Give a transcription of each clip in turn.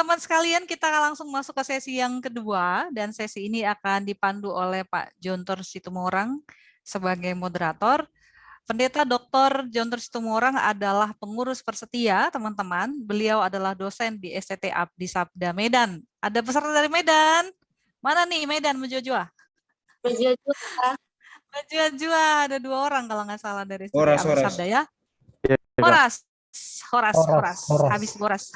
teman-teman sekalian, kita langsung masuk ke sesi yang kedua, dan sesi ini akan dipandu oleh Pak Jontor Situmorang sebagai moderator. Pendeta Dr. Jontor Situmorang adalah pengurus persetia, teman-teman. Beliau adalah dosen di STT Abdi Sabda Medan. Ada peserta dari Medan? Mana nih Medan, Mujua-jua? Mujua-jua. Mujua-jua, ada 2 orang kalau nggak salah dari STT Horas, Abdi Horas. Sabda ya. Iya, Kak. Horas. Habis Horas.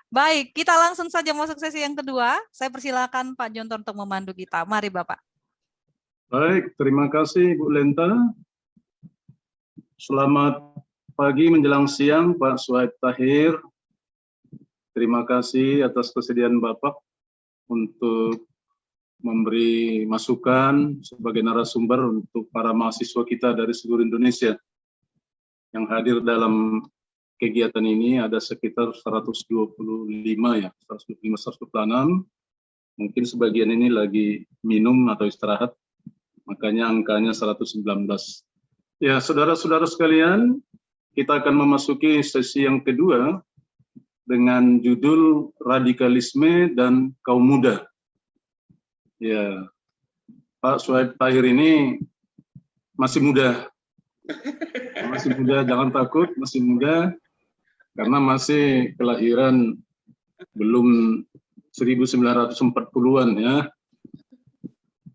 Baik, kita langsung saja masuk sesi yang kedua. Saya persilakan Pak Jontor untuk memandu kita. Mari Bapak. Baik, terima kasih Bu Lenta. Selamat pagi menjelang siang Pak Suhaib Tahir. Terima kasih atas kesediaan Bapak untuk memberi masukan sebagai narasumber untuk para mahasiswa kita dari seluruh Indonesia. Yang hadir dalam kegiatan ini ada sekitar 125 ya, 125-126. Mungkin sebagian ini lagi minum atau istirahat, makanya angkanya 119. Ya, saudara-saudara sekalian, kita akan memasuki sesi yang kedua dengan judul Radikalisme dan Kaum Muda. Ya, Pak Suhaib Tahir ini masih muda. Masih muda, jangan takut, masih muda. Karena masih kelahiran belum 1940-an ya.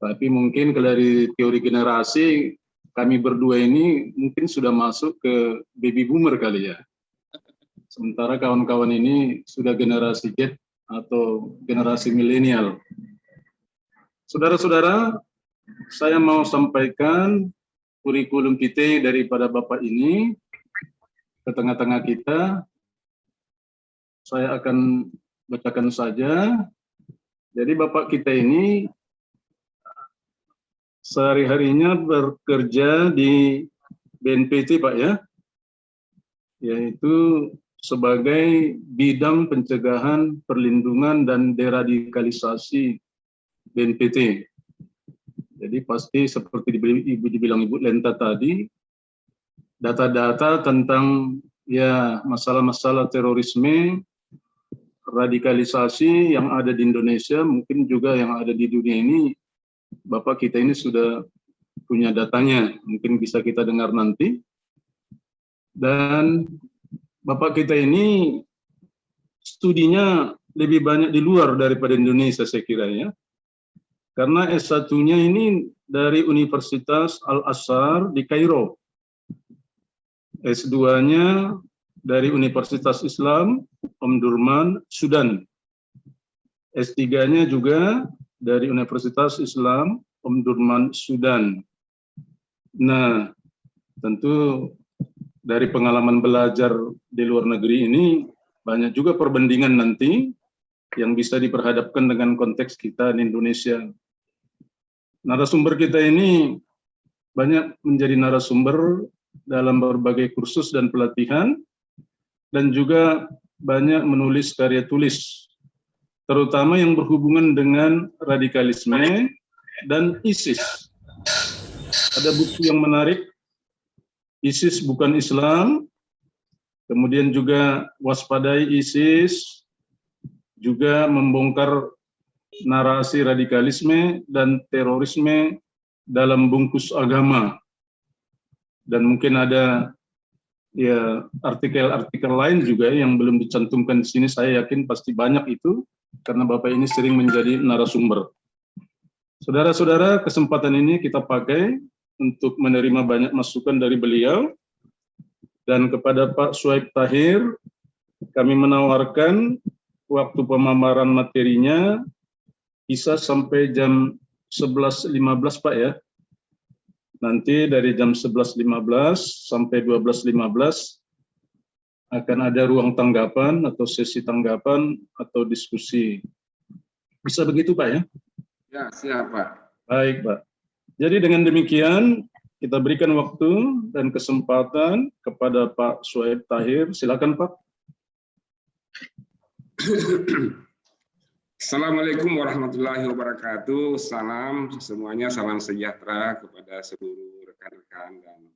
Tapi mungkin dari teori generasi, kami berdua ini mungkin sudah masuk ke baby boomer kali ya. Sementara kawan-kawan ini sudah generasi Z atau generasi milenial. Saudara-saudara, saya mau sampaikan kurikulum vitae daripada Bapak ini ke tengah-tengah kita. Saya akan bacakan saja. Jadi Bapak kita ini sehari-harinya bekerja di BNPT Pak ya, yaitu sebagai bidang pencegahan, perlindungan, dan deradikalisasi BNPT. Jadi pasti seperti dibilang Ibu Lenta tadi, data-data tentang ya masalah-masalah terorisme, radikalisasi yang ada di Indonesia, mungkin juga yang ada di dunia ini, Bapak kita ini sudah punya datanya, mungkin bisa kita dengar nanti. Dan Bapak kita ini studinya lebih banyak di luar daripada Indonesia saya kira ya. Karena S1-nya ini dari Universitas Al-Azhar di Kairo. S2-nya dari Universitas Islam Omdurman, Sudan. S3-nya juga dari Universitas Islam Omdurman, Sudan. Nah, tentu dari pengalaman belajar di luar negeri ini banyak juga perbandingan nanti yang bisa diperhadapkan dengan konteks kita di Indonesia. Narasumber kita ini banyak menjadi narasumber dalam berbagai kursus dan pelatihan, dan juga banyak menulis karya tulis, terutama yang berhubungan dengan radikalisme dan ISIS. Ada buku yang menarik, ISIS Bukan Islam, kemudian juga Waspadai ISIS, juga membongkar narasi radikalisme dan terorisme dalam bungkus agama. Dan mungkin ada ya artikel-artikel lain juga yang belum dicantumkan di sini, saya yakin pasti banyak itu, karena Bapak ini sering menjadi narasumber. Saudara-saudara, kesempatan ini kita pakai untuk menerima banyak masukan dari beliau, dan kepada Pak Suhaib Tahir, kami menawarkan waktu pemaparan materinya bisa sampai jam 11.15 Pak ya. Nanti dari jam 11.15 sampai 12.15 akan ada ruang tanggapan atau sesi tanggapan atau diskusi. Bisa begitu Pak ya? Ya, siap Pak. Baik Pak. Jadi dengan demikian kita berikan waktu dan kesempatan kepada Pak Suhaib Tahir. Silakan Pak. Assalamualaikum warahmatullahi wabarakatuh. Salam semuanya, salam sejahtera kepada seluruh rekan-rekan dan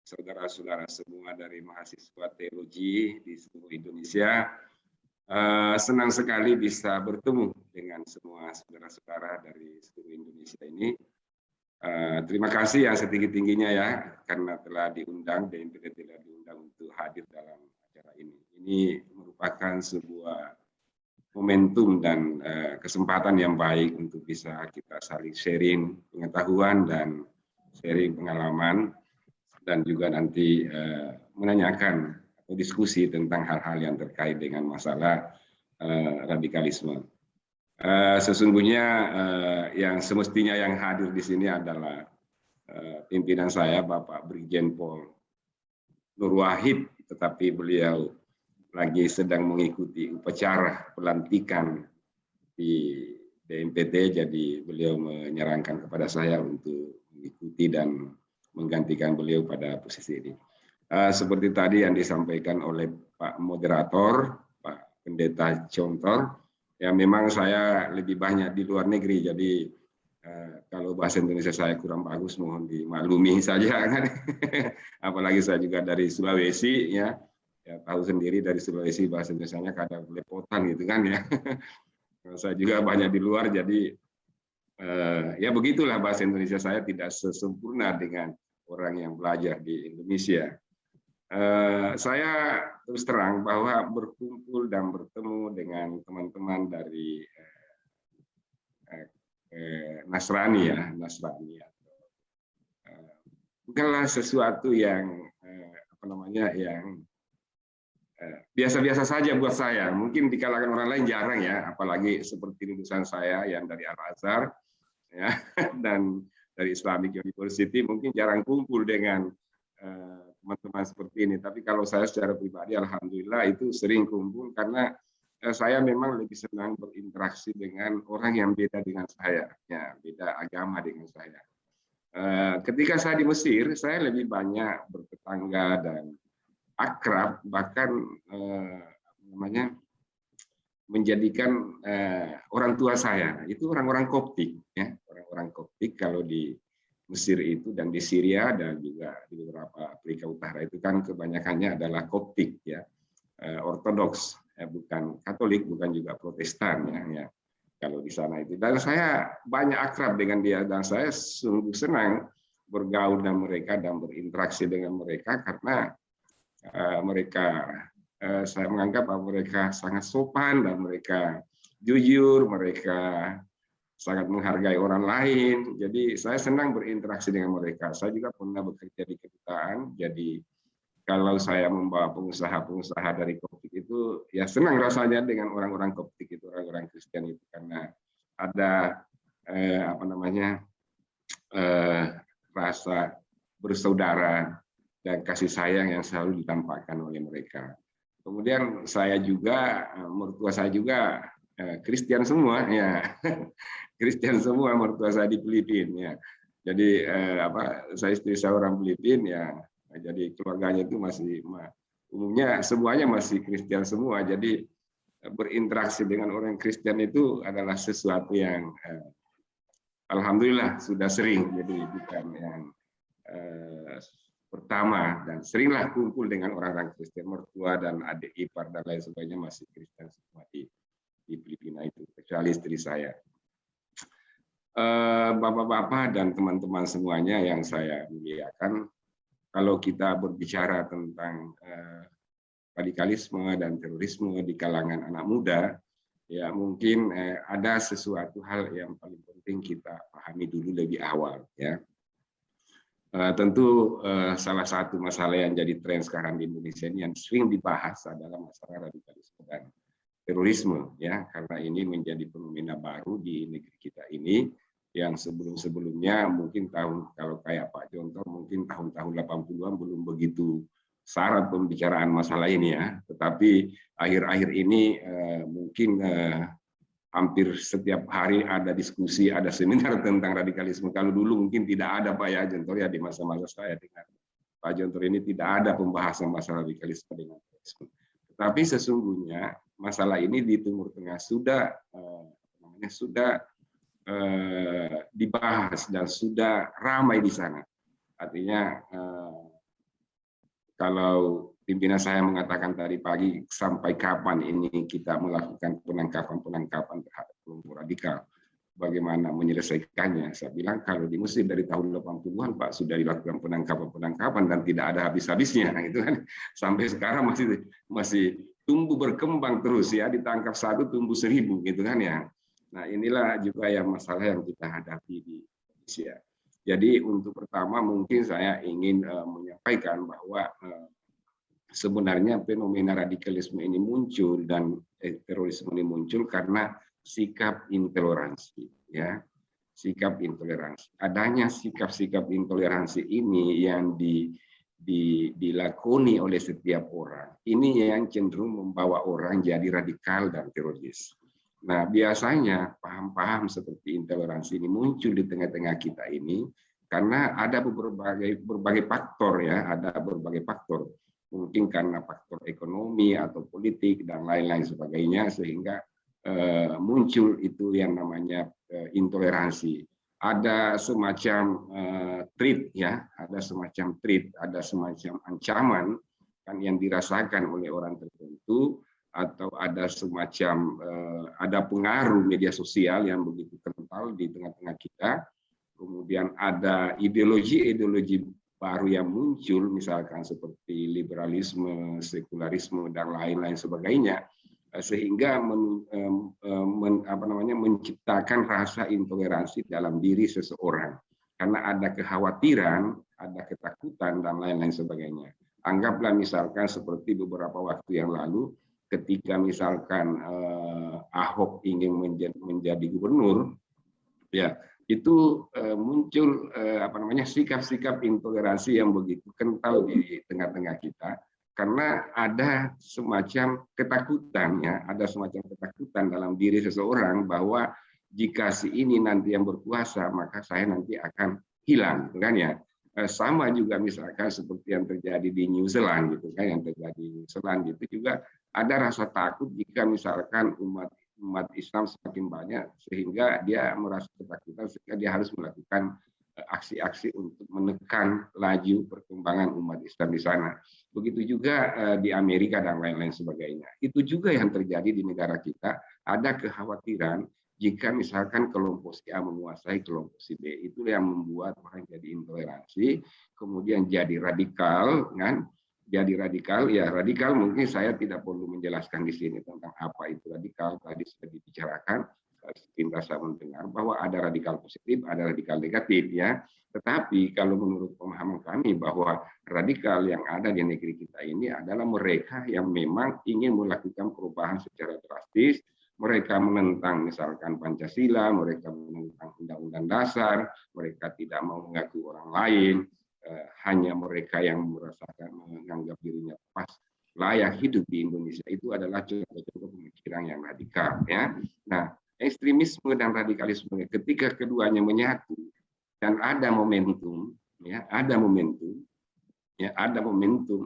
saudara-saudara semua dari mahasiswa teologi di seluruh Indonesia. Senang sekali bisa bertemu dengan semua saudara-saudara dari seluruh Indonesia ini. Terima kasih yang setinggi-tingginya ya, karena telah diundang, DNPD telah diundang untuk hadir dalam acara ini. Ini merupakan sebuah momentum dan kesempatan yang baik untuk bisa kita saling sharing pengetahuan dan sharing pengalaman, dan juga nanti menanyakan atau diskusi tentang hal-hal yang terkait dengan masalah radikalisme. Sesungguhnya yang semestinya yang hadir di sini adalah pimpinan saya, Bapak Brigjen Pol Nur Wahid, tetapi beliau lagi sedang mengikuti upacara pelantikan di DNPT, jadi beliau menyarankan kepada saya untuk mengikuti dan menggantikan beliau pada posisi ini. Seperti tadi yang disampaikan oleh Pak Moderator, Pak Pendeta Contor, ya memang saya lebih banyak di luar negeri, jadi kalau bahasa Indonesia saya kurang bagus mohon dimaklumi saja kan. Apalagi saya juga dari Sulawesi ya tahu sendiri dari Sulawesi bahasa Indonesianya kadang lepotan gitu kan ya. Saya juga banyak di luar, jadi ya begitulah bahasa Indonesia saya tidak sesempurna dengan orang yang belajar di Indonesia. Saya terus terang bahwa berkumpul dan bertemu dengan teman-teman dari Nasrani bukanlah sesuatu yang yang biasa-biasa saja buat saya. Mungkin di kalangan orang lain jarang ya, apalagi seperti lulusan saya yang dari Al-Azhar ya, dan dari Islamic University mungkin jarang kumpul dengan teman-teman seperti ini. Tapi kalau saya secara pribadi, alhamdulillah itu sering kumpul karena saya memang lebih senang berinteraksi dengan orang yang beda dengan saya, ya beda agama dengan saya. Ketika saya di Mesir, saya lebih banyak bertetangga dan akrab, bahkan menjadikan orang tua saya itu orang-orang Koptik, ya orang-orang Koptik kalau di Mesir itu dan di Syria dan juga di beberapa Afrika Utara itu kan kebanyakannya adalah Koptik ya, Ortodoks, bukan Katolik, bukan juga Protestan ya kalau di sana itu. Dan saya banyak akrab dengan dia dan saya sungguh senang bergaul dengan mereka dan berinteraksi dengan mereka karena mereka saya menganggap bahwa mereka sangat sopan dan mereka jujur, mereka sangat menghargai orang lain. Jadi saya senang berinteraksi dengan mereka. Saya juga pernah bekerja di kedutaan. Jadi kalau saya membawa pengusaha-pengusaha dari Koptik itu, ya senang rasanya dengan orang-orang Koptik itu, orang-orang Kristen itu, karena ada rasa bersaudara dan kasih sayang yang selalu ditampakkan oleh mereka. Kemudian saya juga, mertua saya juga Kristen semua, ya Kristen semua mertua saya di Filipina. Ya. Jadi saya istri saya orang Filipina, ya. Jadi keluarganya itu masih umumnya semuanya masih Kristen semua. Jadi berinteraksi dengan orang Kristen itu adalah sesuatu yang alhamdulillah sudah sering. Jadi bukan yang pertama, dan seringlah kumpul dengan orang-orang Kristen, mertua dan adik ipar dan lain sebagainya masih Kristen semua di Filipina itu, kecuali istri saya. Bapak-bapak dan teman-teman semuanya yang saya muliakan, kalau kita berbicara tentang radikalisme dan terorisme di kalangan anak muda, ya mungkin ada sesuatu hal yang paling penting kita pahami dulu lebih awal, ya. Tentu salah satu masalah yang jadi tren sekarang di Indonesia ini yang sering dibahas adalah masalah radikalisme dan terorisme, ya, karena ini menjadi fenomena baru di negeri kita ini yang sebelum-sebelumnya mungkin kalau kayak Pak Jontor mungkin tahun-tahun 80-an belum begitu syarat pembicaraan masalah ini ya, tetapi akhir-akhir ini mungkin hampir setiap hari ada diskusi, ada seminar tentang radikalisme. Kalau dulu mungkin tidak ada Pak ya Jontor ya, di masa-masa saya dengan Pak Jontor ini tidak ada pembahasan masalah radikalisme dengan terorisme. Tetapi sesungguhnya masalah ini di Timur Tengah sudah dibahas dan sudah ramai di sana. Artinya kalau pimpinan saya mengatakan tadi pagi, sampai kapan ini kita melakukan penangkapan terhadap kelompok radikal? Bagaimana menyelesaikannya? Saya bilang kalau di Mesir dari tahun 80-an Pak sudah dilakukan penangkapan dan tidak ada habis-habisnya, gitu kan. Sampai sekarang masih tumbuh berkembang terus ya, ditangkap satu tumbuh 1000 gitu kan ya. Nah, inilah juga yang masalah yang kita hadapi di Indonesia. Jadi untuk pertama mungkin saya ingin menyampaikan bahwa sebenarnya fenomena radikalisme ini muncul dan terorisme ini muncul karena sikap intoleransi, ya, sikap intoleransi. Adanya sikap-sikap intoleransi ini yang dilakoni oleh setiap orang, ini yang cenderung membawa orang jadi radikal dan teroris. Nah, biasanya paham-paham seperti intoleransi ini muncul di tengah-tengah kita ini karena ada berbagai faktor ya, ada berbagai faktor. Mungkin karena faktor ekonomi atau politik dan lain-lain sebagainya sehingga muncul itu yang namanya intoleransi. Ada semacam threat ya, ada semacam threat, ada semacam ancaman kan yang dirasakan oleh orang tertentu, atau ada semacam ada pengaruh media sosial yang begitu kental di tengah-tengah kita. Kemudian ada ideologi-ideologi baru yang muncul, misalkan seperti liberalisme, sekularisme dan lain-lain sebagainya, sehingga menciptakan rasa intoleransi dalam diri seseorang karena ada kekhawatiran, ada ketakutan dan lain-lain sebagainya. Anggaplah misalkan seperti beberapa waktu yang lalu ketika misalkan Ahok ingin menjadi gubernur, ya itu muncul sikap-sikap intoleransi yang begitu kental di tengah-tengah kita. Karena ada semacam ketakutan ya, ada semacam ketakutan dalam diri seseorang bahwa jika si ini nanti yang berkuasa maka saya nanti akan hilang, kan ya. Sama juga misalkan seperti yang terjadi di New Zealand gitu kan, yang terjadi di New Zealand itu juga ada rasa takut jika misalkan umat Islam semakin banyak sehingga dia merasa ketakutan sehingga dia harus melakukan aksi-aksi untuk menekan laju perkembangan umat Islam di sana. Begitu juga di Amerika dan lain-lain sebagainya. Itu juga yang terjadi di negara kita. Ada kekhawatiran jika misalkan kelompok si A menguasai kelompok si B, itu yang membuat orang jadi intoleransi, kemudian jadi radikal, kan? Jadi radikal, ya radikal mungkin saya tidak perlu menjelaskan di sini tentang apa itu radikal, tadi sudah dibicarakan. Pintas saya mendengar bahwa ada radikal positif, ada radikal negatif ya. Tetapi kalau menurut pemahaman kami bahwa radikal yang ada di negeri kita ini adalah mereka yang memang ingin melakukan perubahan secara drastis. Mereka menentang misalkan Pancasila, mereka menentang Undang-Undang Dasar, mereka tidak mau mengaku orang lain, hanya mereka yang merasakan menganggap dirinya pas layak hidup di Indonesia. Itu adalah contoh-contoh pemikiran yang radikal ya. Nah, ekstremisme dan radikalisme ketika keduanya menyatu dan ada momentum ya, ada momentum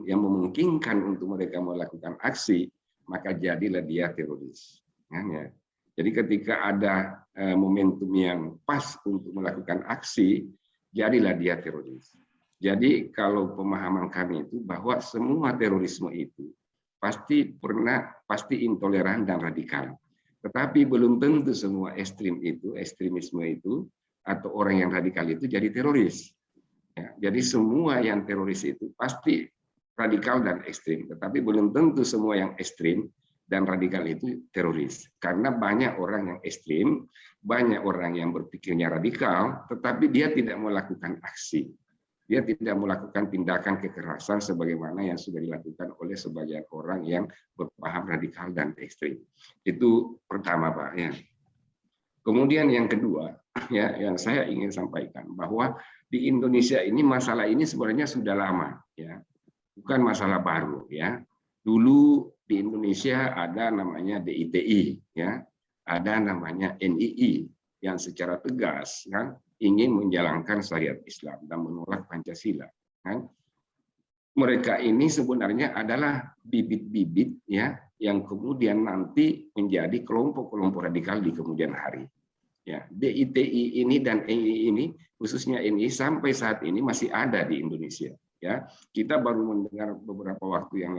yang memungkinkan untuk mereka melakukan aksi, maka jadilah dia teroris ya. Jadi ketika ada momentum yang pas untuk melakukan aksi, jadilah dia teroris. Jadi kalau pemahaman kami itu bahwa semua terorisme itu pasti intoleran dan radikal. Tetapi belum tentu semua ekstremisme itu atau orang yang radikal itu jadi teroris. Ya, jadi semua yang teroris itu pasti radikal dan ekstrim. Tetapi belum tentu semua yang ekstrim dan radikal itu teroris. Karena banyak orang yang ekstrim, banyak orang yang berpikirnya radikal, tetapi dia tidak melakukan aksi. Dia tidak melakukan tindakan kekerasan sebagaimana yang sudah dilakukan oleh sebagian orang yang berpaham radikal dan ekstrim. Itu pertama, Pak. Ya. Kemudian yang kedua, ya, yang saya ingin sampaikan bahwa di Indonesia ini masalah ini sebenarnya sudah lama, ya, bukan masalah baru, ya. Dulu di Indonesia ada namanya DITI, ya, ada namanya NII yang secara tegas, kan, ingin menjalankan syariat Islam dan menolak Pancasila. Kan? Mereka ini sebenarnya adalah bibit-bibit ya yang kemudian nanti menjadi kelompok-kelompok radikal di kemudian hari. Ya, DITI ini dan NII ini, khususnya NII sampai saat ini masih ada di Indonesia. Ya, kita baru mendengar beberapa waktu yang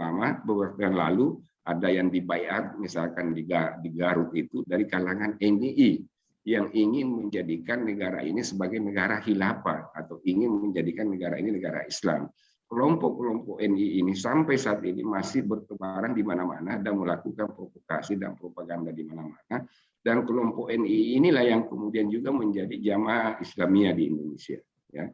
lalu ada yang dibayat, misalkan di Garut itu dari kalangan NII yang ingin menjadikan negara ini sebagai negara khilafah atau ingin menjadikan negara ini negara Islam. Kelompok-kelompok NII ini sampai saat ini masih bertebaran di mana-mana dan melakukan provokasi dan propaganda di mana-mana. Dan kelompok NII inilah yang kemudian juga menjadi Jamaah Islamiyah di Indonesia. Ya.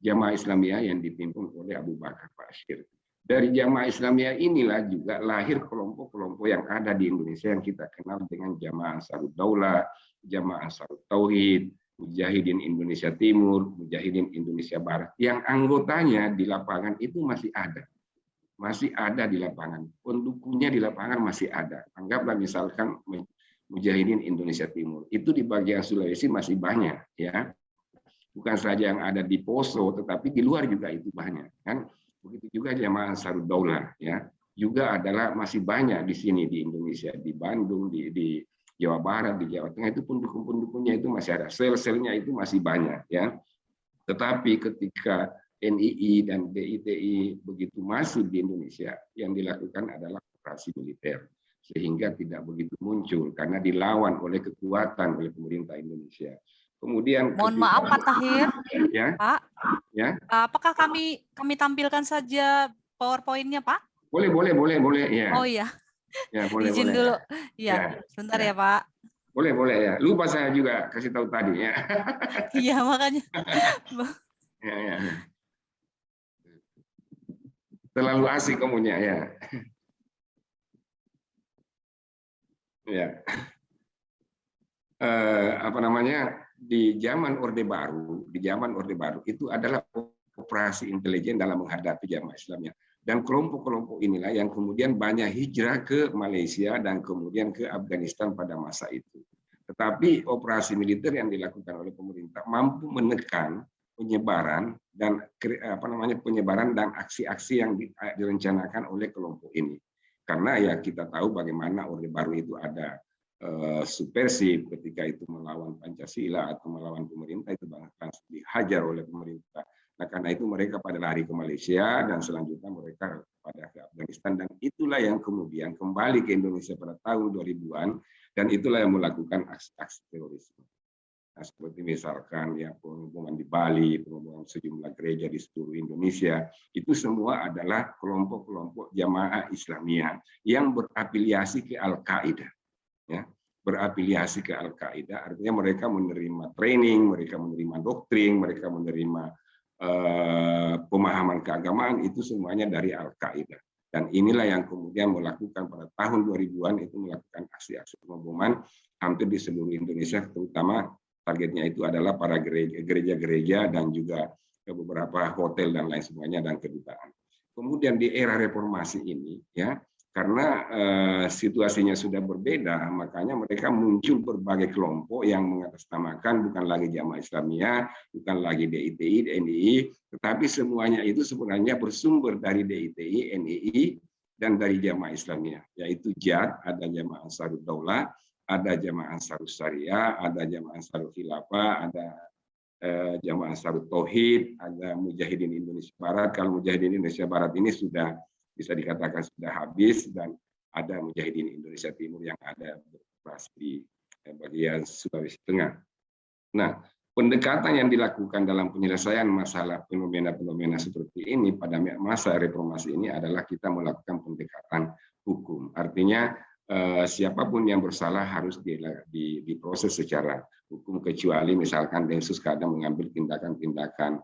Jamaah Islamiyah yang dipimpin oleh Abu Bakar Bashir. Dari Jamaah Islamiyah inilah juga lahir kelompok-kelompok yang ada di Indonesia yang kita kenal dengan Jamaah Ansarud Daulah, Jamaah Ansarut Tauhid, Mujahidin Indonesia Timur, Mujahidin Indonesia Barat, yang anggotanya di lapangan itu masih ada. Masih ada di lapangan. Pendukungnya di lapangan masih ada. Anggaplah misalkan Mujahidin Indonesia Timur. Itu di bagian Sulawesi masih banyak, ya. Bukan saja yang ada di Poso, tetapi di luar juga itu banyak, kan? Begitu juga Jamaah Ansarud Daulah, ya, juga adalah masih banyak di sini di Indonesia, di Bandung, di Jawa Barat, di Jawa Tengah itu pendukung-pendukungnya itu masih ada, sel-selnya itu masih banyak, ya. Tetapi ketika NII dan DITI begitu masuk di Indonesia, yang dilakukan adalah operasi militer, sehingga tidak begitu muncul karena dilawan oleh kekuatan oleh pemerintah Indonesia. Kemudian mohon maaf Pak Tahir, ya, Pak, ya. Apakah kami tampilkan saja PowerPoint-nya, Pak? Boleh, ya. Oh iya. Ya, boleh, izin boleh. dulu. Ya, sebentar ya, Pak. Boleh ya. Lupa saya juga kasih tahu tadi ya. Iya, makanya. Ya. Terlalu asik kamunya ya. Ya. Apa namanya? Di zaman Orde Baru itu adalah operasi intelijen dalam menghadapi Jamaah Islamiyah. Dan kelompok-kelompok inilah yang kemudian banyak hijrah ke Malaysia dan kemudian ke Afghanistan pada masa itu. Tetapi operasi militer yang dilakukan oleh pemerintah mampu menekan penyebaran dan penyebaran dan aksi-aksi yang direncanakan oleh kelompok ini. Karena ya kita tahu bagaimana Orde Baru itu ada subversif ketika itu melawan Pancasila atau melawan pemerintah, itu bahkan dihajar oleh pemerintah. Nah, karena itu mereka pada lari ke Malaysia dan selanjutnya mereka pada ke Afghanistan, dan itulah yang kemudian kembali ke Indonesia pada tahun 2000-an dan itulah yang melakukan aksi-aksi terorisme. Nah, seperti misalkan ya pengeboman di Bali, pengeboman sejumlah gereja di seluruh Indonesia, itu semua adalah kelompok-kelompok Jamaah Islamiyah yang berafiliasi ke Al-Qaeda. Ya, berafiliasi ke Al-Qaeda artinya mereka menerima training, mereka menerima doktrin, mereka menerima pemahaman keagamaan, itu semuanya dari Al-Qaeda. Dan inilah yang kemudian melakukan pada tahun 2000-an itu melakukan aksi-aksi pengeboman hampir di seluruh Indonesia, terutama targetnya itu adalah para gereja-gereja dan juga beberapa hotel dan lain sebagainya dan kedutaan. Kemudian di era reformasi ini, ya, karena situasinya sudah berbeda, makanya mereka muncul berbagai kelompok yang mengatasnamakan bukan lagi Jamaah Islamiyah, bukan lagi DITI, NII, tetapi semuanya itu sebenarnya bersumber dari DITI, NII, dan dari Jamaah Islamiyah, yaitu JAD, ada Jamaah Ansarud Daulah, ada Jamaah Ansarud Syariah, ada Jamaah Ansarud Khilafah, ada Jamaah Ansarut Tauhid, ada Mujahidin Indonesia Barat. Kalau Mujahidin Indonesia Barat ini sudah bisa dikatakan sudah habis, dan ada Mujahidin Indonesia Timur yang ada beroperasi di bagian Sulawesi Tengah. Nah, pendekatan yang dilakukan dalam penyelesaian masalah fenomena-fenomena seperti ini pada masa reformasi ini adalah kita melakukan pendekatan hukum. Artinya siapapun yang bersalah harus diproses secara hukum, kecuali misalkan Densus kadang mengambil tindakan-tindakan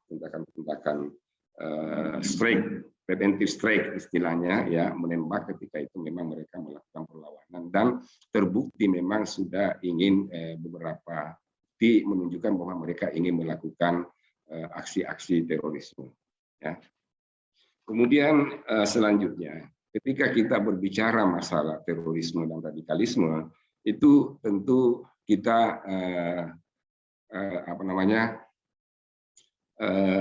tindakan-tindakan strike, preventive strike istilahnya, ya, menembak ketika itu memang mereka melakukan perlawanan dan terbukti memang sudah ingin beberapa bukti menunjukkan bahwa mereka ingin melakukan aksi-aksi terorisme. Ya. Kemudian selanjutnya, ketika kita berbicara masalah terorisme dan radikalisme, itu tentu kita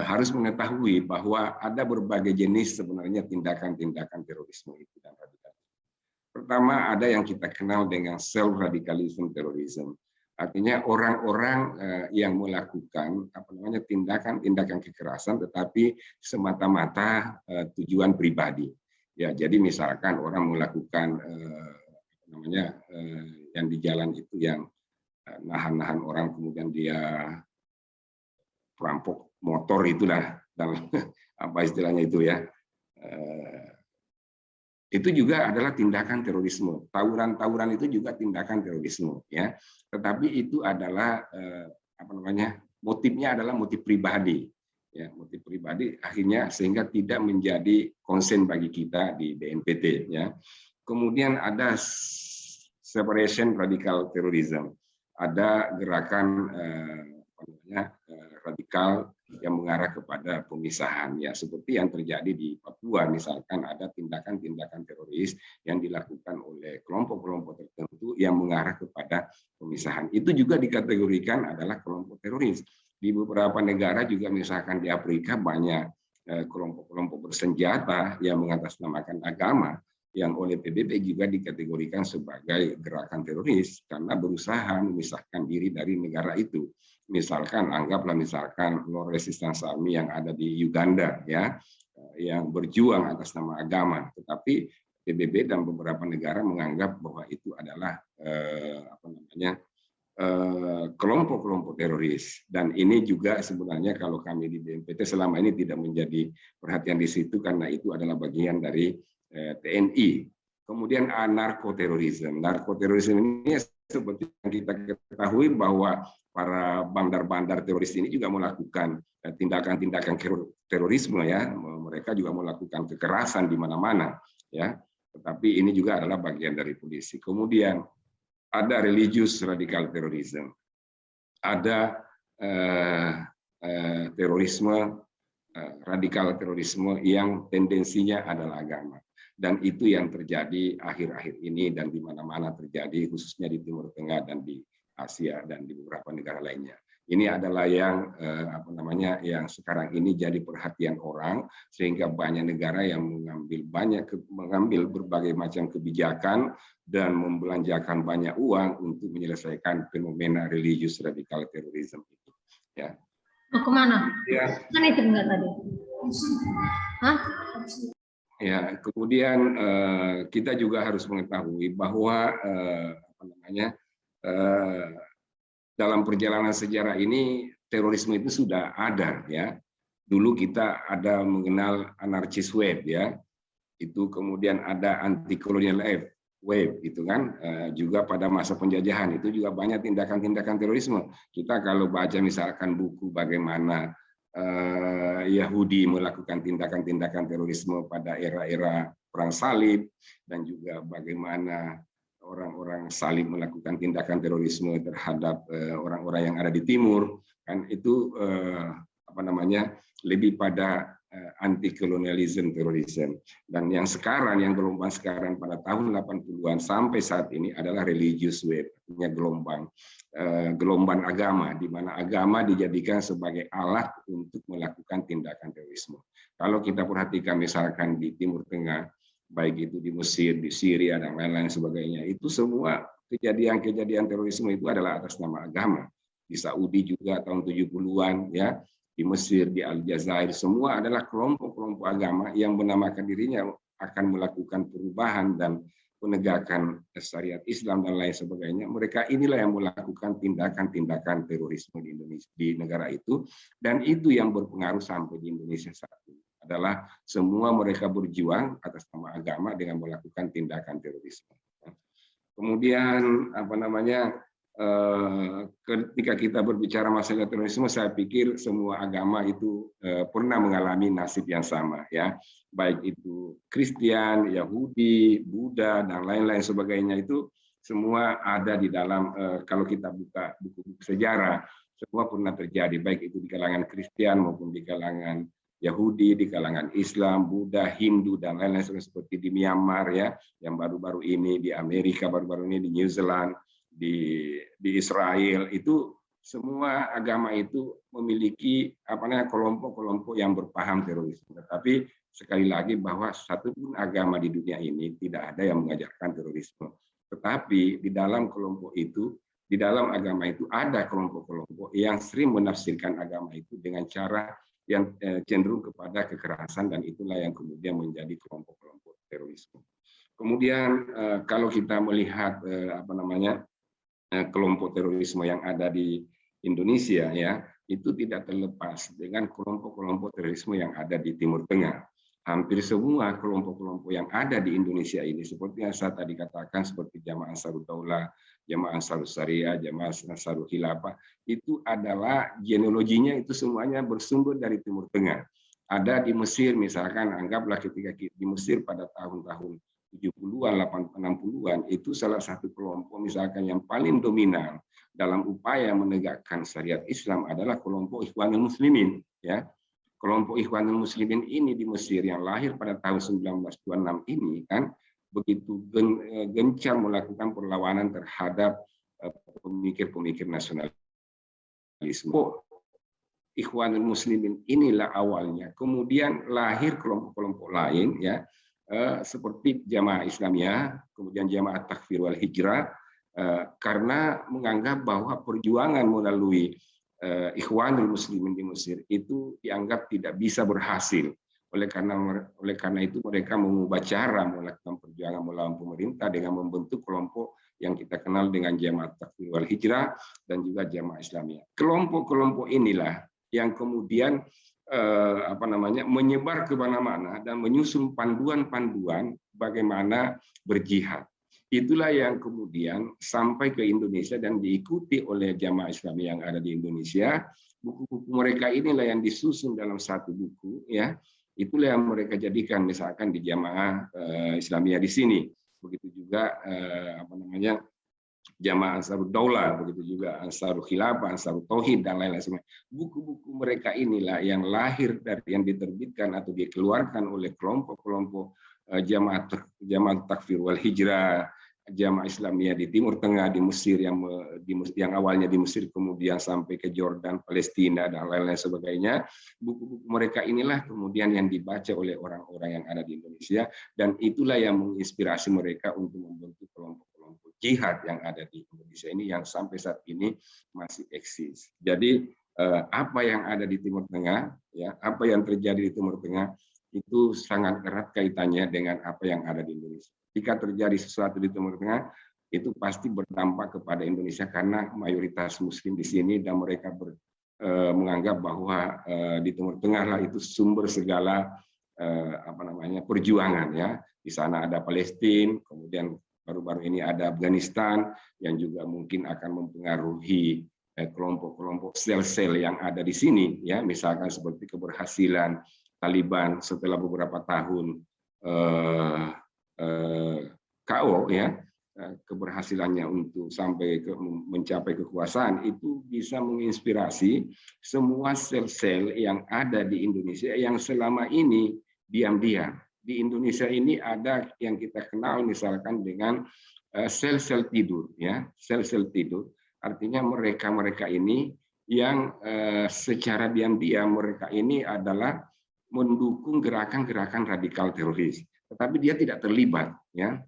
harus mengetahui bahwa ada berbagai jenis sebenarnya tindakan-tindakan terorisme itu dan radikalisme. Pertama, ada yang kita kenal dengan self-radicalism terrorism. Artinya orang-orang yang melakukan tindakan kekerasan, tetapi semata-mata tujuan pribadi. Ya, jadi misalkan orang melakukan yang di jalan itu yang nahan-nahan orang, kemudian dia perampok motor itulah, dan apa istilahnya itu ya. Itu juga adalah tindakan terorisme. Tawuran-tawuran itu juga tindakan terorisme, ya. Tetapi itu adalah motifnya adalah motif pribadi, ya, motif pribadi akhirnya sehingga tidak menjadi konsen bagi kita di BNPT, ya. Kemudian ada separation radical terrorism, ada gerakan radikal yang mengarah kepada pemisahan, ya, seperti yang terjadi di Papua. Misalkan ada tindakan-tindakan teroris yang dilakukan oleh kelompok-kelompok tertentu yang mengarah kepada pemisahan. Itu juga dikategorikan adalah kelompok teroris. Di beberapa negara juga, misalkan di Afrika, banyak kelompok-kelompok bersenjata yang mengatasnamakan agama yang oleh PBB juga dikategorikan sebagai gerakan teroris karena berusaha memisahkan diri dari negara itu. Misalkan anggaplah Lord Resistance Army yang ada di Uganda, ya, yang berjuang atas nama agama, tetapi PBB dan beberapa negara menganggap bahwa itu adalah kelompok-kelompok teroris. Dan ini juga sebenarnya kalau kami di BNPT selama ini tidak menjadi perhatian di situ karena itu adalah bagian dari TNI. Kemudian narkoterorisme. Narkoterorisme ini seperti yang kita ketahui bahwa para bandar-bandar teroris ini juga melakukan tindakan-tindakan terorisme, ya. Mereka juga melakukan kekerasan di mana-mana, ya. Tetapi ini juga adalah bagian dari polisi. Kemudian ada religious radical terrorism. Ada terorisme radikal terorisme yang tendensinya adalah agama. Dan itu yang terjadi akhir-akhir ini dan di mana-mana terjadi, khususnya di Timur Tengah dan di Asia dan di beberapa negara lainnya. Ini adalah yang yang sekarang ini jadi perhatian orang, sehingga banyak negara yang mengambil berbagai macam kebijakan dan membelanjakan banyak uang untuk menyelesaikan fenomena religious radical terrorism itu. Ya. Mau kemana? Ya. Kan itu enggak tadi. Hah? Ya, kemudian kita juga harus mengetahui bahwa dalam perjalanan sejarah ini terorisme itu sudah ada, ya. Dulu kita ada mengenal anarchis wave, ya. Itu kemudian ada anti colonial wave itu kan, juga pada masa penjajahan itu juga banyak tindakan-tindakan terorisme. Kita kalau baca misalkan buku bagaimana Yahudi melakukan tindakan-tindakan terorisme pada era-era perang salib, dan juga bagaimana orang-orang salib melakukan tindakan terorisme terhadap orang-orang yang ada di timur, kan itu lebih pada anti-colonialism terrorism. Dan yang sekarang, yang gelombang sekarang pada tahun 80-an sampai saat ini adalah religious wave, artinya gelombang agama, di mana agama dijadikan sebagai alat untuk melakukan tindakan terorisme. Kalau kita perhatikan misalkan di Timur Tengah, baik itu di Mesir, di Syria, dan lain-lain sebagainya, itu semua kejadian-kejadian terorisme itu adalah atas nama agama. Di Saudi juga tahun 70-an, ya, di Mesir, di Aljazair, semua adalah kelompok-kelompok agama yang menamakan dirinya akan melakukan perubahan dan penegakan syariat Islam dan lain sebagainya. Mereka inilah yang melakukan tindakan-tindakan terorisme di Indonesia, di negara itu, dan itu yang berpengaruh sampai di Indonesia saat ini. Adalah semua mereka berjuang atas nama agama dengan melakukan tindakan terorisme. Kemudian ketika kita berbicara masalah terorisme, saya pikir semua agama itu pernah mengalami nasib yang sama, ya, baik itu Kristen, Yahudi, Buddha, dan lain-lain sebagainya, itu semua ada di dalam, kalau kita buka buku-buku sejarah, semua pernah terjadi, baik itu di kalangan Kristen maupun di kalangan Yahudi, di kalangan Islam, Buddha, Hindu, dan lain-lain seperti di Myanmar, ya, yang baru-baru ini, di Amerika baru-baru ini, di New Zealand, di Israel, itu semua agama itu memiliki kelompok-kelompok yang berpaham terorisme. Tetapi sekali lagi bahwa satu pun agama di dunia ini tidak ada yang mengajarkan terorisme. Tetapi di dalam kelompok itu di dalam agama itu ada kelompok-kelompok yang sering menafsirkan agama itu dengan cara yang cenderung kepada kekerasan, dan itulah yang kemudian menjadi kelompok-kelompok terorisme. Kemudian kalau kita melihat kelompok terorisme yang ada di Indonesia, ya, itu tidak terlepas dengan kelompok-kelompok terorisme yang ada di Timur Tengah. Hampir semua kelompok-kelompok yang ada di Indonesia ini, seperti yang saya tadi katakan, seperti Jamaah Ansarud Daulah, Jamaah Ansarud Syariah, Jamaah Ansarud Khilafah, itu adalah genealoginya itu semuanya bersumber dari Timur Tengah. Ada di Mesir misalkan, anggaplah ketika di Mesir pada tahun-tahun 70-an, 60-an, itu salah satu kelompok misalkan yang paling dominan dalam upaya menegakkan syariat Islam adalah kelompok Ikhwanul Muslimin, ya. Kelompok Ikhwanul Muslimin ini di Mesir yang lahir pada tahun 1926 ini kan begitu gencar melakukan perlawanan terhadap pemikir-pemikir nasionalisme. Ikhwanul Muslimin inilah awalnya. Kemudian lahir kelompok-kelompok lain, ya, seperti Jamaah Islamiyah, kemudian Jamaah Takfir wal Hijrah, karena menganggap bahwa perjuangan melalui Ikhwanul Muslimin di Mesir itu dianggap tidak bisa berhasil. Oleh karena itu mereka mengubah cara melakukan perjuangan melawan pemerintah dengan membentuk kelompok yang kita kenal dengan Jamaah Takfir wal Hijrah dan juga Jamaah Islamiyah. Kelompok-kelompok inilah yang kemudian menyebar ke mana-mana dan menyusun panduan-panduan bagaimana berjihad. Itulah yang kemudian sampai ke Indonesia dan diikuti oleh Jamaah Islamiyah yang ada di Indonesia. Buku-buku mereka inilah yang disusun dalam satu buku, ya. Itulah yang mereka jadikan misalkan di Jamaah Islamiyah di sini. Begitu juga Jamaah Ansarud Daulah, begitu juga Ansarud Khilafah, Ansarud Tauhid dan lain-lain semua. Buku-buku mereka inilah yang lahir dari yang diterbitkan atau dikeluarkan oleh kelompok-kelompok Jamaah Takfir wal Hijrah, Jamaah Islamiyah di Timur Tengah, di Mesir yang awalnya di Mesir kemudian sampai ke Jordan, Palestina dan lain-lain sebagainya. Buku-buku mereka inilah kemudian yang dibaca oleh orang-orang yang ada di Indonesia, dan itulah yang menginspirasi mereka untuk membentuk kelompok-kelompok jihad yang ada di Indonesia ini yang sampai saat ini masih eksis. Jadi apa yang ada di Timur Tengah, ya, apa yang terjadi di Timur Tengah itu sangat erat kaitannya dengan apa yang ada di Indonesia. Jika terjadi sesuatu di Timur Tengah, itu pasti berdampak kepada Indonesia karena mayoritas Muslim di sini dan mereka menganggap bahwa di Timur Tengah lah itu sumber segala perjuangan, ya. Di sana ada Palestina, kemudian baru-baru ini ada Afghanistan yang juga mungkin akan mempengaruhi kelompok-kelompok sel-sel yang ada di sini, ya. Misalkan seperti keberhasilan Taliban setelah beberapa tahun KO, ya, keberhasilannya untuk sampai mencapai kekuasaan itu bisa menginspirasi semua sel-sel yang ada di Indonesia yang selama ini diam-diam. Di Indonesia ini ada yang kita kenal misalkan dengan sel-sel tidur, ya, sel-sel tidur. Artinya mereka ini yang secara diam-diam mereka ini adalah mendukung gerakan-gerakan radikal teroris, tetapi dia tidak terlibat, ya.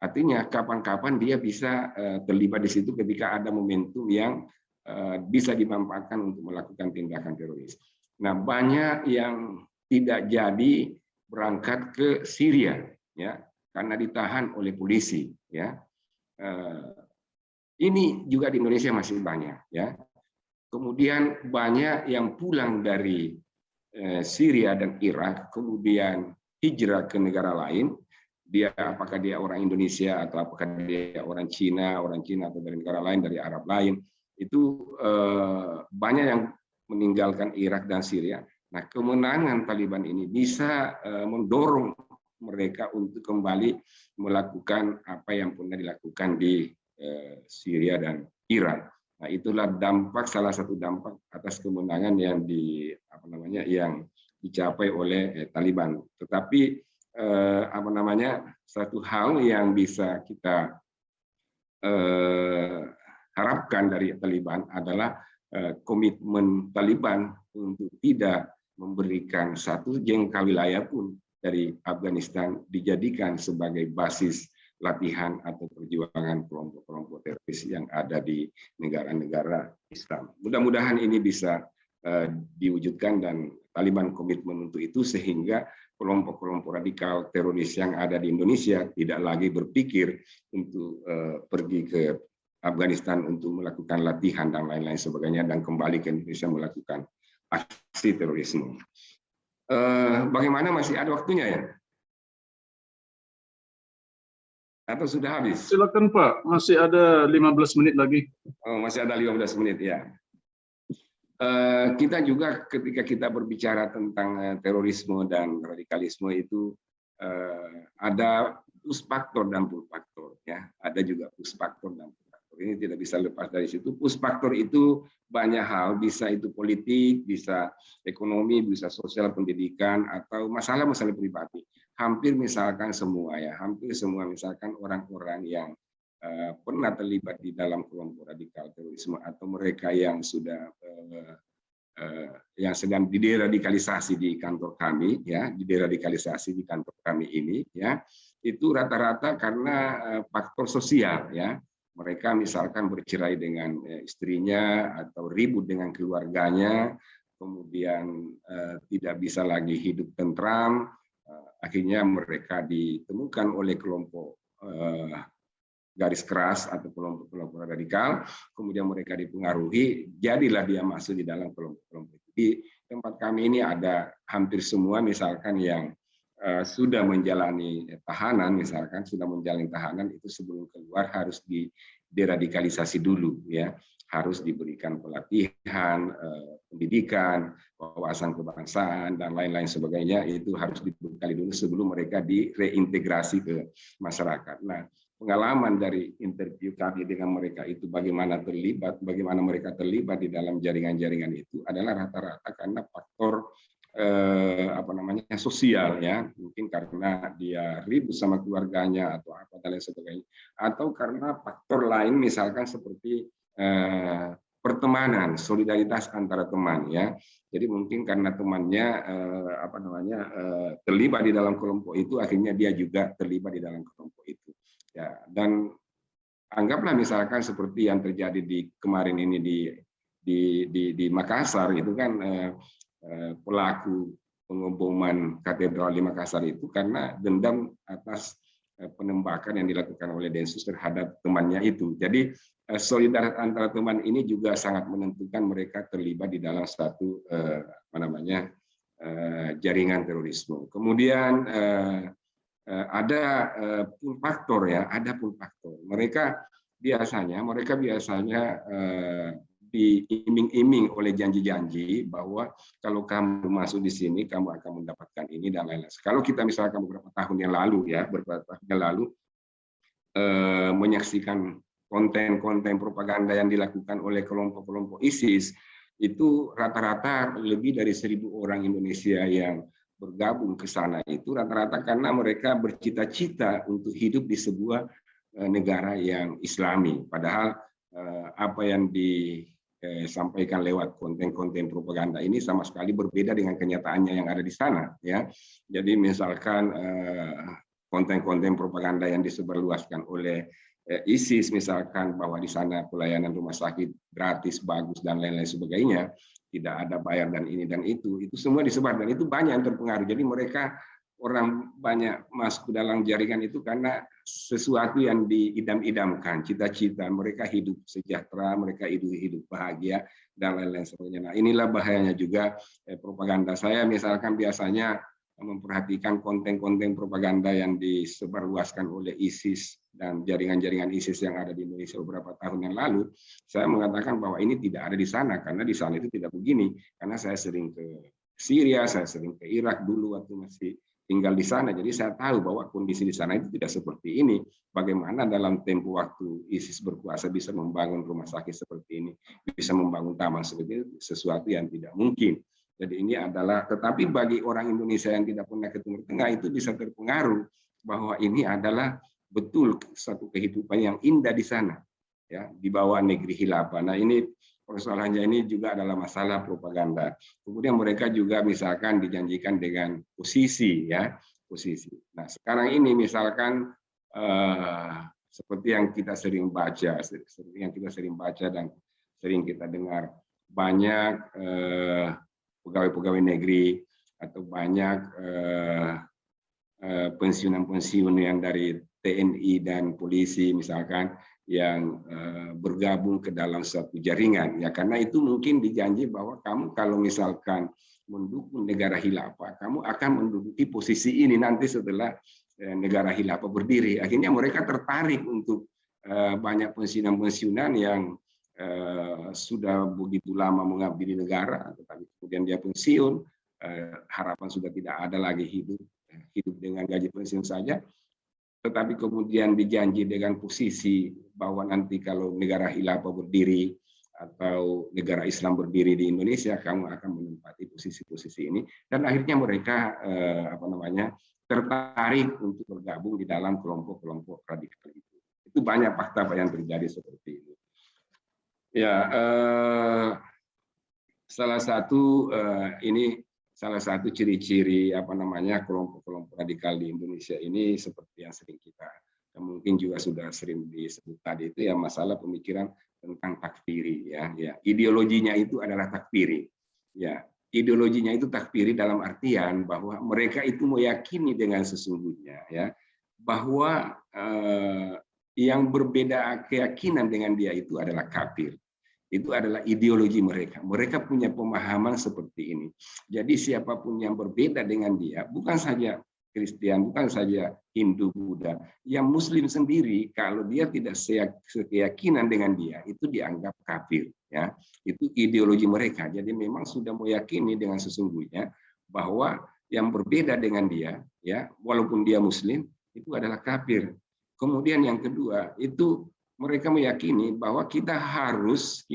Artinya kapan-kapan dia bisa terlibat di situ ketika ada momentum yang bisa dimanfaatkan untuk melakukan tindakan teroris. Nah, banyak yang tidak jadi berangkat ke Syria, ya, karena ditahan oleh polisi, ya. Ini juga di Indonesia masih banyak, ya. Kemudian banyak yang pulang dari Syria dan Irak kemudian hijrah ke negara lain. Dia apakah dia orang Indonesia atau apakah dia orang Cina atau dari negara lain, dari Arab lain, itu banyak yang meninggalkan Irak dan Syria. Nah, kemenangan Taliban ini bisa mendorong mereka untuk kembali melakukan apa yang pernah dilakukan di Syria dan Irak. Nah, itulah salah satu dampak atas kemenangan yang yang dicapai oleh Taliban. Tetapi satu hal yang bisa kita harapkan dari Taliban adalah komitmen Taliban untuk tidak memberikan satu jengkal wilayah pun dari Afghanistan dijadikan sebagai basis latihan atau perjuangan kelompok-kelompok teroris yang ada di negara-negara Islam. Mudah-mudahan ini bisa diwujudkan dan Taliban komitmen untuk itu sehingga kelompok-kelompok radikal teroris yang ada di Indonesia tidak lagi berpikir untuk pergi ke Afghanistan untuk melakukan latihan dan lain-lain sebagainya dan kembali ke Indonesia melakukan aksi terorisme. Bagaimana, masih ada waktunya ya? Atau sudah habis? Silakan Pak, masih ada 15 menit lagi. Oh, masih ada 15 menit ya. Kita juga ketika kita berbicara tentang terorisme dan radikalisme itu ada push-faktor dan pull-faktor ya. Ada juga push-faktor dan pull-faktor. Ini tidak bisa lepas dari situ. Push-faktor itu banyak hal, bisa itu politik, bisa ekonomi, bisa sosial, pendidikan, atau masalah-masalah pribadi. Hampir misalkan semua ya, hampir semua misalkan orang-orang yang pernah terlibat di dalam kelompok radikal terorisme atau mereka yang sudah yang sedang dideradikalisasi di kantor kami ya, dideradikalisasi di kantor kami ini ya, itu rata-rata karena faktor sosial ya. Mereka misalkan bercerai dengan istrinya atau ribut dengan keluarganya, kemudian tidak bisa lagi hidup tentram, akhirnya mereka ditemukan oleh kelompok garis keras atau kelompok-kelompok radikal, kemudian mereka dipengaruhi, jadilah dia masuk di dalam kelompok-kelompok itu. Di tempat kami ini ada hampir semua misalkan yang sudah menjalani tahanan, misalkan sudah menjalani tahanan itu sebelum keluar harus deradikalisasi dulu ya, harus diberikan pelatihan, pendidikan, wawasan kebangsaan dan lain-lain sebagainya, itu harus dibekali dulu sebelum mereka direintegrasi ke masyarakat. Nah, pengalaman dari interview kami dengan mereka itu bagaimana mereka terlibat di dalam jaringan-jaringan itu adalah rata-rata karena faktor sosial ya, mungkin karena dia ribut sama keluarganya atau apa dan lain sebagainya, atau karena faktor lain misalkan seperti pertemanan, solidaritas antara teman ya. Jadi mungkin karena temannya terlibat di dalam kelompok itu, akhirnya dia juga terlibat di dalam kelompok itu. Ya, dan anggaplah misalkan seperti yang terjadi di kemarin ini di Makassar itu kan pelaku pengeboman katedral di Makassar itu karena dendam atas penembakan yang dilakukan oleh Densus terhadap temannya itu. Jadi solidaritas antara teman ini juga sangat menentukan mereka terlibat di dalam satu jaringan terorisme. Kemudian ada pull faktor ya, ada pull faktor. Mereka biasanya diiming-iming oleh janji-janji bahwa kalau kamu masuk di sini kamu akan mendapatkan ini dan lain-lain. Kalau kita misalkan beberapa tahun yang lalu menyaksikan konten-konten propaganda yang dilakukan oleh kelompok-kelompok ISIS, itu rata-rata lebih dari 1.000 orang Indonesia yang bergabung ke sana itu rata-rata karena mereka bercita-cita untuk hidup di sebuah negara yang Islami. Padahal apa yang disampaikan lewat konten-konten propaganda ini sama sekali berbeda dengan kenyataannya yang ada di sana. Ya, jadi misalkan konten-konten propaganda yang disebarluaskan oleh ISIS, misalkan bahwa di sana pelayanan rumah sakit gratis, bagus dan lain-lain sebagainya, tidak ada bayar dan ini dan itu semua disebar dan itu banyak yang terpengaruh. Jadi mereka orang banyak masuk ke dalam jaringan itu karena sesuatu yang diidam-idamkan, cita-cita mereka hidup sejahtera, mereka hidup bahagia dan lain-lain sebagainya. Nah, inilah bahayanya juga propaganda. Saya misalkan biasanya memperhatikan konten-konten propaganda yang disebarluaskan oleh ISIS dan jaringan-jaringan ISIS yang ada di Indonesia beberapa tahun yang lalu, saya mengatakan bahwa ini tidak ada di sana, karena di sana itu tidak begini. Karena saya sering ke Syria, saya sering ke Irak dulu waktu masih tinggal di sana, jadi saya tahu bahwa kondisi di sana itu tidak seperti ini. Bagaimana dalam tempo waktu ISIS berkuasa bisa membangun rumah sakit seperti ini, bisa membangun taman seperti itu, sesuatu yang tidak mungkin. Jadi ini adalah, tetapi bagi orang Indonesia yang tidak pernah ke Timur Tengah itu bisa terpengaruh bahwa ini adalah betul satu kehidupan yang indah di sana, ya, di bawah negeri khilafah. Nah, ini persoalannya ini juga adalah masalah propaganda. Kemudian mereka juga misalkan dijanjikan dengan posisi, ya, posisi. Nah, sekarang ini misalkan seperti yang kita sering baca, dan sering kita dengar, banyak pegawai-pegawai negeri atau banyak pensiunan-pensiun yang dari TNI dan polisi misalkan yang bergabung ke dalam suatu jaringan, ya, karena itu mungkin dijanji bahwa kamu kalau misalkan mendukung negara khilafah, kamu akan menduduki posisi ini nanti setelah negara khilafah berdiri. Akhirnya mereka tertarik untuk banyak pensiunan-pensiunan yang sudah begitu lama mengabdi di negara, tetapi kemudian dia pensiun, harapan sudah tidak ada lagi hidup dengan gaji pensiun saja, tetapi kemudian dijanji dengan posisi bahwa nanti kalau negara khilafah berdiri atau negara Islam berdiri di Indonesia, kamu akan menempati posisi-posisi ini, dan akhirnya mereka tertarik untuk bergabung di dalam kelompok-kelompok radikal itu. Itu banyak fakta yang terjadi seperti ini. Ya, salah satu ciri-ciri kelompok-kelompok radikal di Indonesia ini seperti yang sering kita mungkin juga sudah sering disebut tadi, itu ya masalah pemikiran tentang takfiri, ya. Ideologinya itu adalah takfiri, ya. Ideologinya itu takfiri dalam artian bahwa mereka itu meyakini dengan sesungguhnya, ya, bahwa yang berbeda keyakinan dengan dia itu adalah kafir. Itu adalah ideologi mereka. Mereka punya pemahaman seperti ini. Jadi siapapun yang berbeda dengan dia, bukan saja Kristen, bukan saja Hindu, Buddha, yang Muslim sendiri, kalau dia tidak sekeyakinan dengan dia, itu dianggap kafir. Ya, itu ideologi mereka. Jadi memang sudah meyakini dengan sesungguhnya bahwa yang berbeda dengan dia, ya, walaupun dia Muslim, itu adalah kafir. Kemudian yang kedua, itu mereka meyakini bahwa kita harus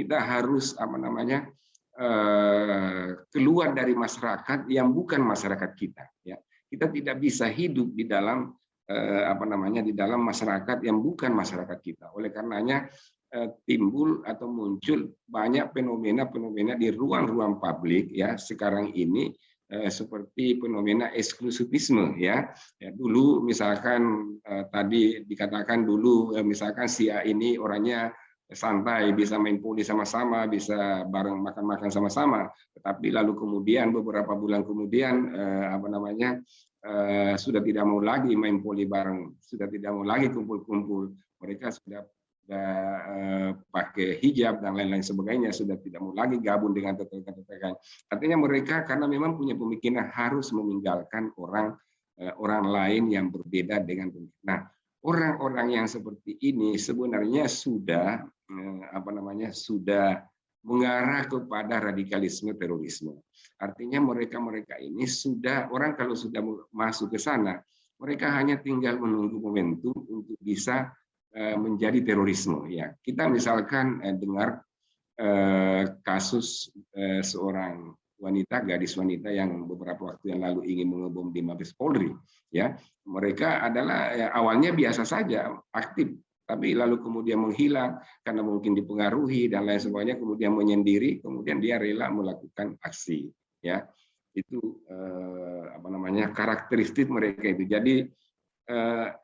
keluar dari masyarakat yang bukan masyarakat kita. Ya, kita tidak bisa hidup di dalam di dalam masyarakat yang bukan masyarakat kita. Oleh karenanya timbul atau muncul banyak fenomena-fenomena di ruang-ruang publik, ya, sekarang ini seperti fenomena eksklusivisme, ya. Dulu misalkan tadi dikatakan dulu misalkan si A ini orangnya santai, bisa main poli sama-sama, bisa bareng makan-makan sama-sama, tetapi lalu kemudian beberapa bulan kemudian sudah tidak mau lagi main poli bareng, sudah tidak mau lagi kumpul-kumpul, mereka sudah pakai hijab dan lain-lain sebagainya, sudah tidak mau lagi gabung dengan tetangga-tetangga. Artinya mereka karena memang punya pemikiran harus meninggalkan orang lain yang berbeda dengan pemikiran. Nah, orang-orang yang seperti ini sebenarnya sudah mengarah kepada radikalisme terorisme. Artinya mereka ini sudah, orang kalau sudah masuk ke sana, mereka hanya tinggal menunggu momentum untuk bisa menjadi terorisme, ya. Kita misalkan dengar kasus seorang gadis wanita yang beberapa waktu yang lalu ingin mengebom di Mabes Polri, ya. Mereka adalah awalnya biasa saja aktif, tapi lalu kemudian menghilang karena mungkin dipengaruhi dan lain sebagainya, kemudian menyendiri, kemudian dia rela melakukan aksi, ya. Itu karakteristik mereka itu. Jadi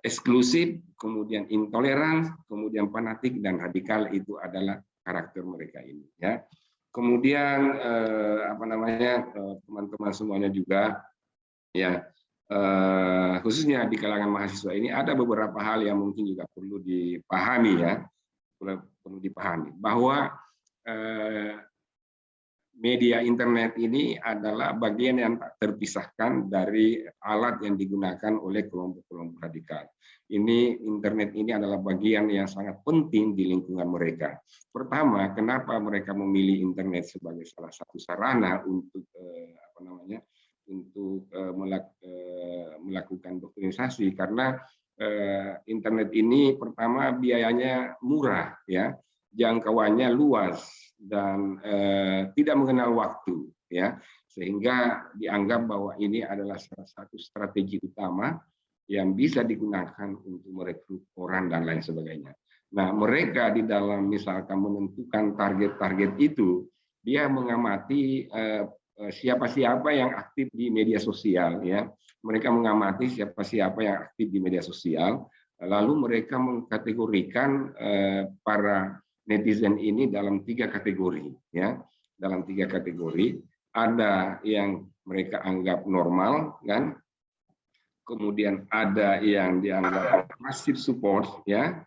eksklusif, kemudian intoleran, kemudian fanatik dan radikal, itu adalah karakter mereka ini, ya. Kemudian teman-teman semuanya juga, ya, khususnya di kalangan mahasiswa ini ada beberapa hal yang mungkin juga perlu dipahami, ya, perlu dipahami bahwa media internet ini adalah bagian yang tak terpisahkan dari alat yang digunakan oleh kelompok-kelompok radikal. Internet ini adalah bagian yang sangat penting di lingkungan mereka. Pertama, kenapa mereka memilih internet sebagai salah satu sarana untuk melakukan doktrinisasi? Karena internet ini pertama biayanya murah, ya, jangkauannya luas, dan tidak mengenal waktu, ya, sehingga dianggap bahwa ini adalah salah satu strategi utama yang bisa digunakan untuk merekrut orang dan lain sebagainya. Nah, mereka di dalam misalkan menentukan target-target itu, dia mengamati siapa-siapa yang aktif di media sosial, ya. Mereka mengamati siapa-siapa yang aktif di media sosial, Lalu mereka mengkategorikan para netizen ini dalam 3 kategori, ya. Dalam 3 kategori, ada yang mereka anggap normal, kan? Kemudian ada yang dianggap passive support, ya.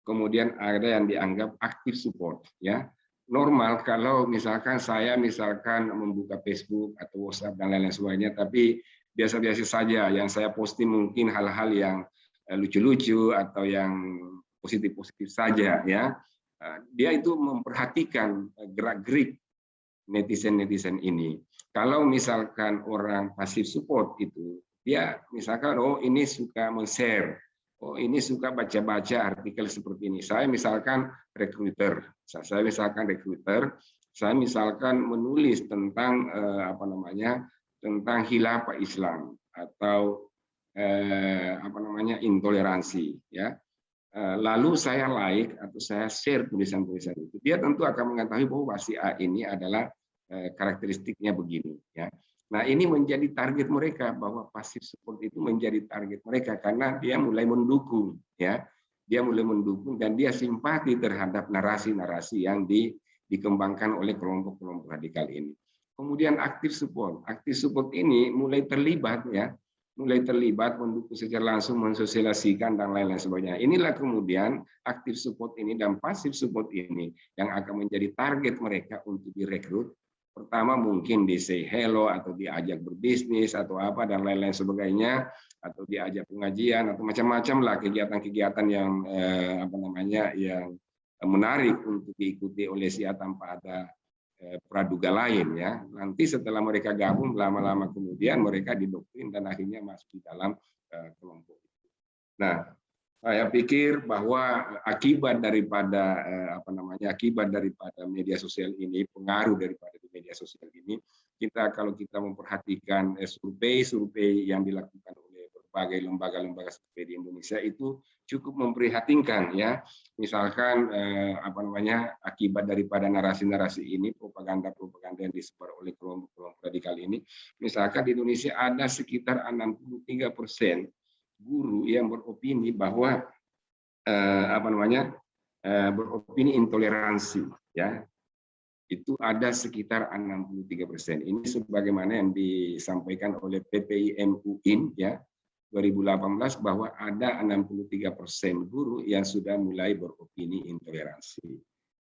Kemudian ada yang dianggap active support, ya. Normal kalau misalkan saya membuka Facebook atau WhatsApp dan lain-lain sebagainya, tapi biasa-biasa saja, yang saya posting mungkin hal-hal yang lucu-lucu atau yang positif-positif saja, ya. Dia itu memperhatikan gerak-gerik netizen-netizen ini. Kalau misalkan orang passive support itu, dia misalkan, oh ini suka men-share, oh ini suka baca-baca artikel seperti ini. Saya misalkan recruiter, saya misalkan menulis tentang tentang khilafah Islam atau intoleransi, ya. Lalu saya like atau saya share tulisan-tulisan itu, dia tentu akan mengetahui bahwa si A ini adalah karakteristiknya begini, ya. Nah, ini menjadi target mereka, bahwa passive support itu menjadi target mereka karena dia mulai mendukung, ya. Dia mulai mendukung dan dia simpati terhadap narasi-narasi yang dikembangkan oleh kelompok-kelompok radikal ini. Kemudian active support ini mulai terlibat, ya. Mulai terlibat mendukung secara langsung, mensosialisasikan dan lain-lain sebagainya. Inilah kemudian active support ini dan passive support ini yang akan menjadi target mereka untuk direkrut. Pertama mungkin di say hello atau diajak berbisnis atau apa dan lain-lain sebagainya, atau diajak pengajian atau macam-macam lah kegiatan-kegiatan yang yang menarik untuk diikuti oleh si A tanpa ada praduga lain, ya. Nanti setelah mereka gabung lama-lama kemudian mereka didoktrin dan akhirnya masuk di dalam kelompok itu. Nah, saya pikir bahwa akibat daripada media sosial ini, pengaruh daripada media sosial ini, kalau kita memperhatikan survei yang dilakukan oleh berbagai lembaga-lembaga survei di Indonesia itu cukup memprihatinkan, ya. Misalkan akibat daripada narasi-narasi ini, propaganda-propaganda yang disebar oleh kelompok-kelompok radikal ini, misalkan di Indonesia ada sekitar 63% guru yang beropini bahwa beropini intoleransi, ya. Itu ada sekitar 63%. Ini sebagaimana yang disampaikan oleh PPIM UIN, ya, 2018, bahwa ada 63% guru yang sudah mulai beropini intoleransi.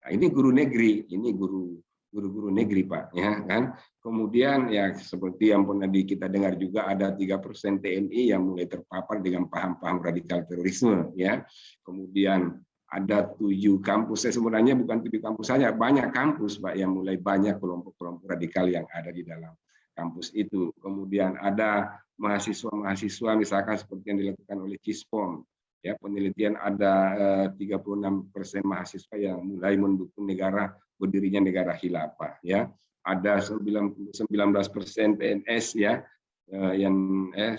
Nah, ini guru negeri, ini guru-guru negeri, Pak, ya kan. Kemudian ya seperti yang pernah kita dengar juga ada 3% TNI yang mulai terpapar dengan paham-paham radikal terorisme, ya. Kemudian ada 7 kampus, sebenarnya bukan 7 kampus saja, banyak kampus, Pak, yang mulai banyak kelompok-kelompok radikal yang ada di dalam kampus itu. Kemudian ada mahasiswa-mahasiswa misalkan seperti yang dilakukan oleh CISPOM, ya, penelitian ada 36% mahasiswa yang mulai mendukung berdirinya negara khilafah, ya. Ada 19% PNS, ya, yang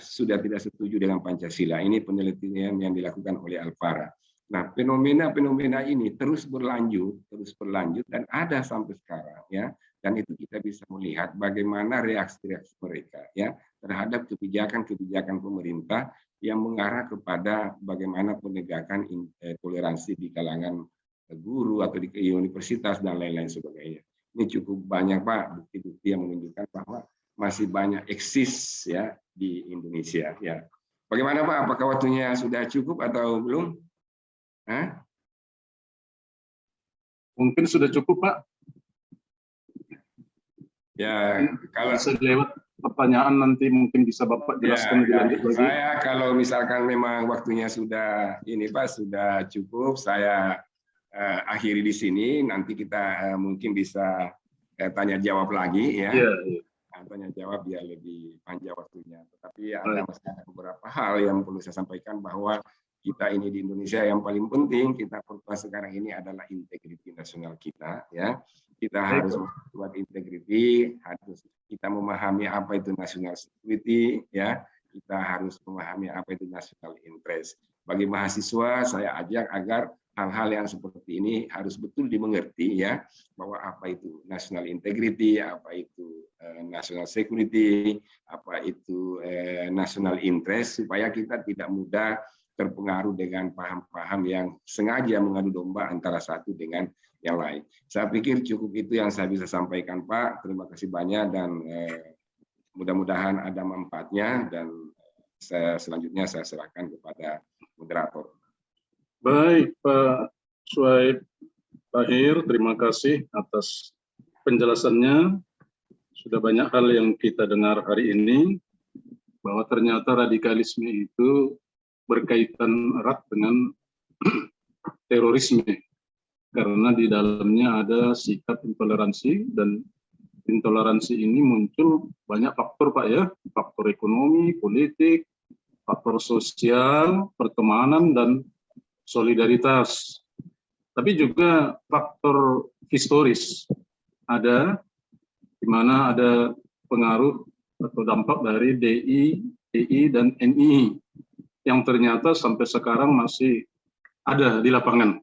sudah tidak setuju dengan Pancasila. Ini penelitian yang dilakukan oleh Alfara. Nah, fenomena ini terus berlanjut dan ada sampai sekarang, ya. Dan itu kita bisa melihat bagaimana reaksi-reaksi mereka, ya, terhadap kebijakan-kebijakan pemerintah yang mengarah kepada bagaimana penegakan toleransi di kalangan guru atau di universitas dan lain-lain sebagainya. Ini cukup banyak, Pak, bukti-bukti yang menunjukkan bahwa masih banyak eksis, ya, di Indonesia, ya. Bagaimana, Pak? Apakah waktunya sudah cukup atau belum? Hah? Mungkin sudah cukup, Pak. Ya, kalau lewat pertanyaan nanti mungkin bisa Bapak jelaskan lebih lanjut lagi. Saya kalau misalkan memang waktunya sudah ini, Pak, sudah cukup, saya akhiri di sini. Nanti kita mungkin bisa tanya jawab lagi, ya. Iya. Tanya jawab biar lebih panjang waktunya. Tetapi ada beberapa hal yang perlu saya sampaikan, bahwa kita ini di Indonesia yang paling penting kita perkuat sekarang ini adalah integriti nasional kita, ya. Kita harus membuat integriti, harus kita memahami apa itu national security, ya. Kita harus memahami apa itu national interest. Bagi mahasiswa saya ajak agar hal-hal yang seperti ini harus betul dimengerti, ya, bahwa apa itu national integrity, apa itu national security, apa itu national interest, supaya kita tidak mudah terpengaruh dengan paham-paham yang sengaja mengadu domba antara satu dengan yang lain. Saya pikir cukup itu yang saya bisa sampaikan, Pak. Terima kasih banyak dan mudah-mudahan ada manfaatnya, dan selanjutnya saya serahkan kepada moderator. Baik, Pak Suhaib Tahir, terima kasih atas penjelasannya. Sudah banyak hal yang kita dengar hari ini, bahwa ternyata radikalisme itu berkaitan erat dengan terorisme, karena di dalamnya ada sikap intoleransi, dan intoleransi ini muncul banyak faktor, Pak ya, faktor ekonomi, politik, faktor sosial, pertemanan, dan solidaritas. Tapi juga faktor historis ada, di mana ada pengaruh atau dampak dari DI, DI, dan NI yang ternyata sampai sekarang masih ada di lapangan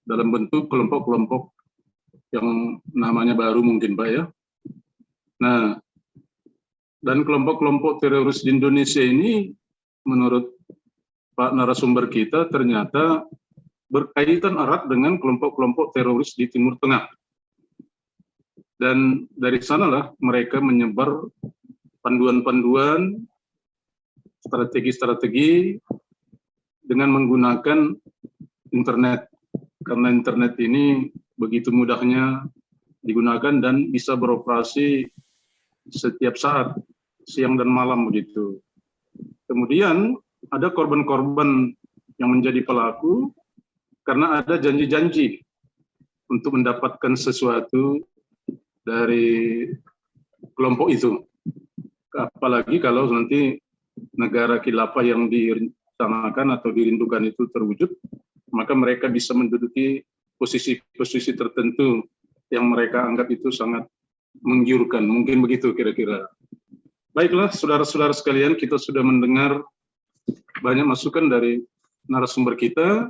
dalam bentuk kelompok-kelompok yang namanya baru mungkin, Pak ya. Nah, dan kelompok-kelompok teroris di Indonesia ini menurut Pak narasumber kita ternyata berkaitan erat dengan kelompok-kelompok teroris di Timur Tengah. Dan dari sanalah mereka menyebar panduan-panduan, strategi-strategi dengan menggunakan internet. Karena internet ini begitu mudahnya digunakan dan bisa beroperasi setiap saat, siang dan malam begitu. Kemudian ada korban-korban yang menjadi pelaku karena ada janji-janji untuk mendapatkan sesuatu dari kelompok itu. Apalagi kalau nanti negara khilafah yang direncanakan atau dirindukan itu terwujud, maka mereka bisa menduduki posisi-posisi tertentu yang mereka anggap itu sangat menggiurkan. Mungkin begitu kira-kira. Baiklah, saudara-saudara sekalian, kita sudah mendengar banyak masukan dari narasumber kita.